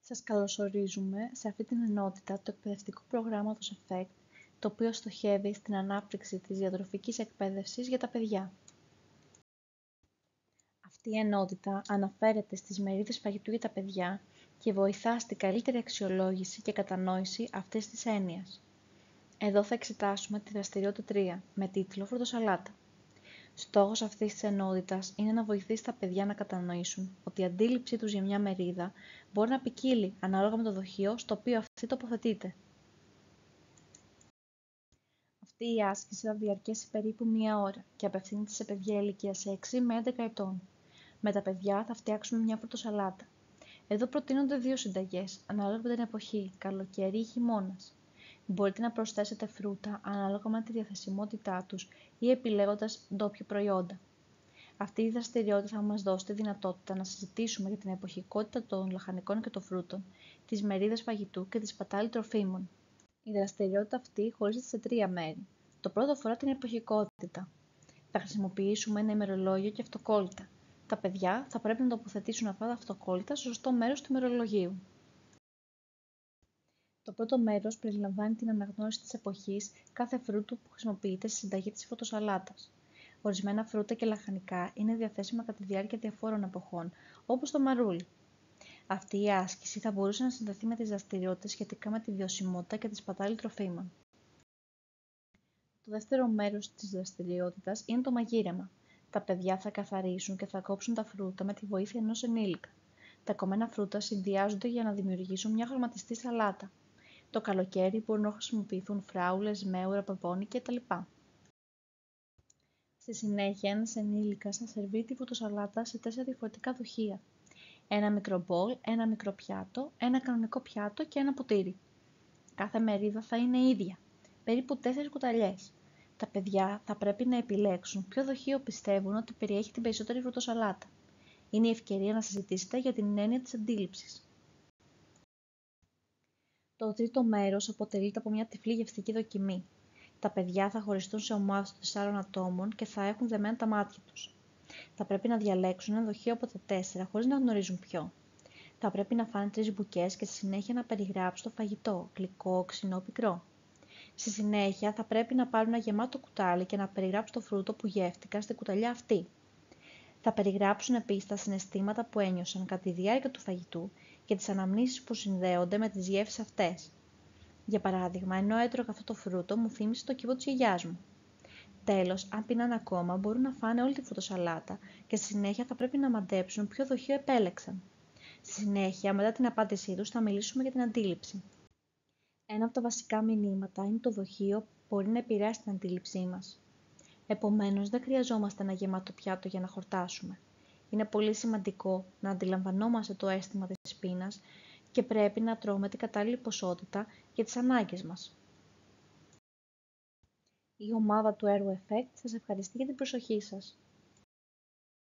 Σας καλωσορίζουμε σε αυτή την ενότητα του εκπαιδευτικού προγράμματος EFFECT, το οποίο στοχεύει στην ανάπτυξη της διατροφικής εκπαίδευσης για τα παιδιά. Αυτή η ενότητα αναφέρεται στις μερίδες φαγητού για τα παιδιά και βοηθά στην καλύτερη αξιολόγηση και κατανόηση αυτής της έννοιας. Εδώ θα εξετάσουμε τη δραστηριότητα 3 με τίτλο «Φρουτοσαλάτα». Στόχος αυτής της ενότητας είναι να βοηθήσει τα παιδιά να κατανοήσουν ότι η αντίληψή τους για μια μερίδα μπορεί να ποικίλει ανάλογα με το δοχείο στο οποίο αυτή τοποθετείται. Αυτή η άσκηση θα διαρκέσει περίπου 1 ώρα και απευθύνεται σε παιδιά ηλικίας 6 με 11 ετών. Με τα παιδιά θα φτιάξουμε μια φρουτοσαλάτα. Εδώ προτείνονται 2 συνταγές, ανάλογα με την εποχή, καλοκαίρι ή χειμώνας. Μπορείτε να προσθέσετε φρούτα ανάλογα με τη διαθεσιμότητά τους ή επιλέγοντας ντόπια προϊόντα. Αυτή η δραστηριότητα θα μας δώσει τη δυνατότητα να συζητήσουμε για την εποχικότητα των λαχανικών και των φρούτων, τις μερίδες φαγητού και τη σπατάλη τροφίμων. Η δραστηριότητα αυτή χωρίζεται σε 3 μέρη. Το πρώτο αφορά την εποχικότητα. Θα χρησιμοποιήσουμε ένα ημερολόγιο και αυτοκόλλητα. Τα παιδιά θα πρέπει να τοποθετήσουν αυτά τα αυτοκόλλητα στο σωστό μέρος του ημερολογίου. Το πρώτο μέρος περιλαμβάνει την αναγνώριση της εποχής κάθε φρούτου που χρησιμοποιείται στη συνταγή της φρουτοσαλάτας. Ορισμένα φρούτα και λαχανικά είναι διαθέσιμα κατά τη διάρκεια διαφόρων εποχών, όπως το μαρούλι. Αυτή η άσκηση θα μπορούσε να συνδεθεί με τις δραστηριότητες σχετικά με τη βιωσιμότητα και τη σπατάλη τροφίμων. Το δεύτερο μέρος της δραστηριότητας είναι το μαγείρεμα. Τα παιδιά θα καθαρίσουν και θα κόψουν τα φρούτα με τη βοήθεια ενός ενήλικα. Τα κομμένα φρούτα συνδυάζονται για να δημιουργήσουν μια χρωματιστή σαλάτα. Το καλοκαίρι μπορούν να χρησιμοποιηθούν φράουλες, μέουρα, πεπόνι κτλ. Στη συνέχεια, ένας ενήλικας θα σερβίρει τη φρουτοσαλάτα σε 4 διαφορετικά δοχεία. Ένα μικρό μπολ, ένα μικρό πιάτο, ένα κανονικό πιάτο και ένα ποτήρι. Κάθε μερίδα θα είναι ίδια, περίπου 4 κουταλιές. Τα παιδιά θα πρέπει να επιλέξουν ποιο δοχείο πιστεύουν ότι περιέχει την περισσότερη φρουτοσαλάτα. Είναι η ευκαιρία να συζητήσετε για την έννοια της αντίληψης. Το τρίτο μέρος αποτελείται από μια τυφλή γευστική δοκιμή. Τα παιδιά θα χωριστούν σε ομάδες των 4 ατόμων και θα έχουν δεμένα τα μάτια τους. Θα πρέπει να διαλέξουν ένα δοχείο από τα 4 χωρίς να γνωρίζουν ποιο. Θα πρέπει να φάνε 3 μπουκές και στη συνέχεια να περιγράψουν το φαγητό, γλυκό, ξινό, πικρό. Στη συνέχεια θα πρέπει να πάρουν ένα γεμάτο κουτάλι και να περιγράψουν το φρούτο που γεύτηκαν στην κουταλιά αυτή. Θα περιγράψουν επίσης τα συναισθήματα που ένιωσαν κατά τη διάρκεια του φαγητού και τις αναμνήσεις που συνδέονται με τις γεύσεις αυτές. Για παράδειγμα, ενώ έτρωγα αυτό το φρούτο, μου θύμισε το κύβο της γιαγιάς μου. Τέλος, αν πεινάνε ακόμα, μπορούν να φάνε όλη τη φρουτοσαλάτα και στη συνέχεια θα πρέπει να μαντέψουν ποιο δοχείο επέλεξαν. Στη συνέχεια, μετά την απάντησή τους, θα μιλήσουμε για την αντίληψη. Ένα από τα βασικά μηνύματα είναι το δοχείο που μπορεί να επηρεάσει την αντίληψή μας. Επομένως, δεν χρειαζόμαστε ένα γεμάτο πιάτο για να χορτάσουμε. Είναι πολύ σημαντικό να αντιλαμβανόμαστε το αίσθημα της πείνας και πρέπει να τρώμε την κατάλληλη ποσότητα για τις ανάγκες μας. Η ομάδα του έργου EFFECT σας ευχαριστεί για την προσοχή σας.